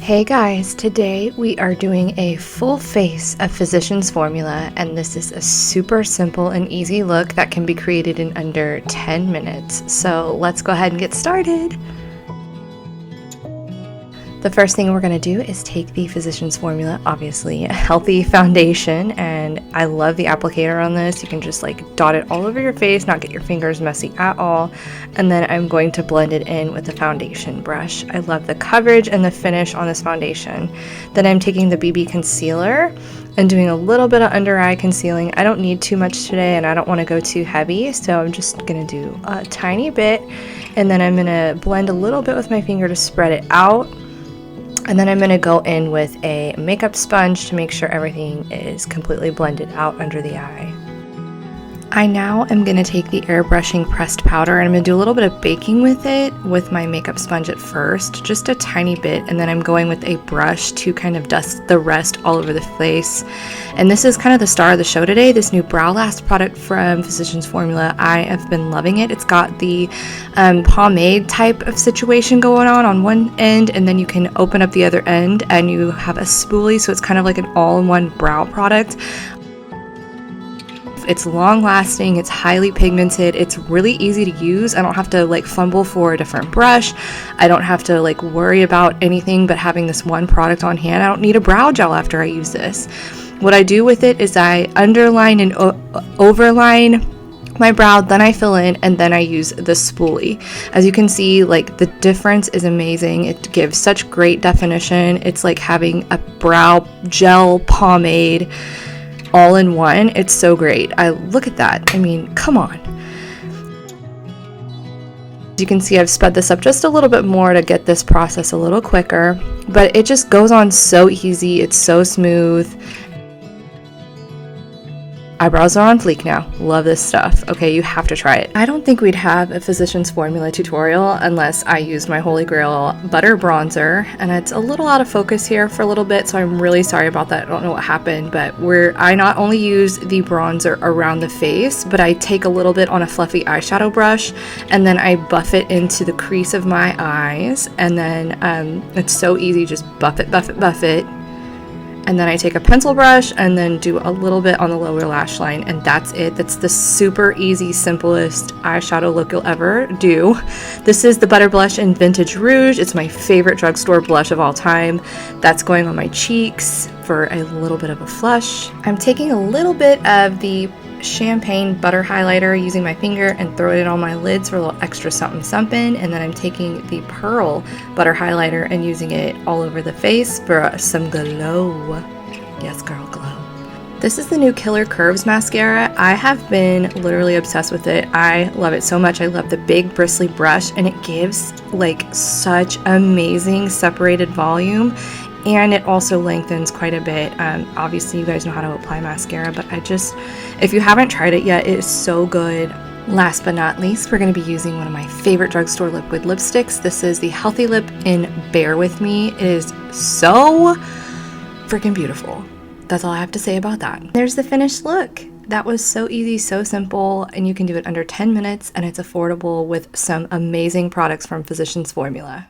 Hey guys, today we are doing a full face of Physicians Formula, and this is a super simple and easy look that can be created in under 10 minutes. So let's go ahead and get started. The first thing we're going to do is take the Physicians Formula, obviously a healthy foundation, and I love the applicator on this. You can just like dot it all over your face, not get your fingers messy at all. And then I'm going to blend it in with the foundation brush. I love the coverage and the finish on this foundation. Then I'm taking the BB concealer and doing a little bit of under eye concealing. I don't need too much today and I don't want to go too heavy, so I'm just going to do a tiny bit. And then I'm going to blend a little bit with my finger to spread it out. And then I'm going to go in with a makeup sponge to make sure everything is completely blended out under the eye. I now am going to take the airbrushing pressed powder and I'm going to do a little bit of baking with it with my makeup sponge at first, just a tiny bit, and then I'm going with a brush to kind of dust the rest all over the face. And this is kind of the star of the show today, this new Brow Last product from Physicians Formula. I have been loving it. It's got the pomade type of situation going on one end, and then you can open up the other end and you have a spoolie, so it's kind of like an all-in-one brow product. It's long lasting, it's highly pigmented, it's really easy to use. I don't have to like fumble for a different brush. I don't have to like worry about anything but having this one product on hand. I don't need a brow gel after I use this. What I do with it is I underline and overline my brow, then I fill in, and then I use the spoolie. As you can see, like the difference is amazing. It gives such great definition. It's like having a brow gel pomade all in one. It's so great. I look at that. I mean, come on. You can see I've sped this up just a little bit more to get this process a little quicker, but it just goes on so easy. It's so smooth. Eyebrows are on fleek now. Love this stuff. Okay, you have to try it. I don't think we'd have a Physicians Formula tutorial unless I used my Holy Grail butter bronzer, and it's a little out of focus here for a little bit, so I'm really sorry about that. I don't know what happened, but I not only use the bronzer around the face, but I take a little bit on a fluffy eyeshadow brush, and then I buff it into the crease of my eyes, and then it's so easy, just buff it, buff it, buff it. And then I take a pencil brush and then do a little bit on the lower lash line, and that's it. That's the super easy, simplest eyeshadow look you'll ever do. This is the Butter Blush in Vintage Rouge. It's my favorite drugstore blush of all time. That's going on my cheeks for a little bit of a flush. I'm taking a little bit of the champagne butter highlighter using my finger and throwing it on my lids for a little extra something something, and then I'm taking the pearl butter highlighter and using it all over the face for some glow. Yes girl, glow. This is the new Killer Curves mascara. I have been literally obsessed with it. I love it so much. I love the big bristly brush, and it gives like such amazing separated volume. And it also lengthens quite a bit. Obviously you guys know how to apply mascara, but if you haven't tried it yet, it is so good. Last but not least, we're going to be using one of my favorite drugstore liquid lipsticks. This is the Healthy Lip in Bear With Me. It is so freaking beautiful. That's all I have to say about that. There's the finished look. That was so easy, so simple, and you can do it under 10 minutes, and it's affordable with some amazing products from Physicians Formula.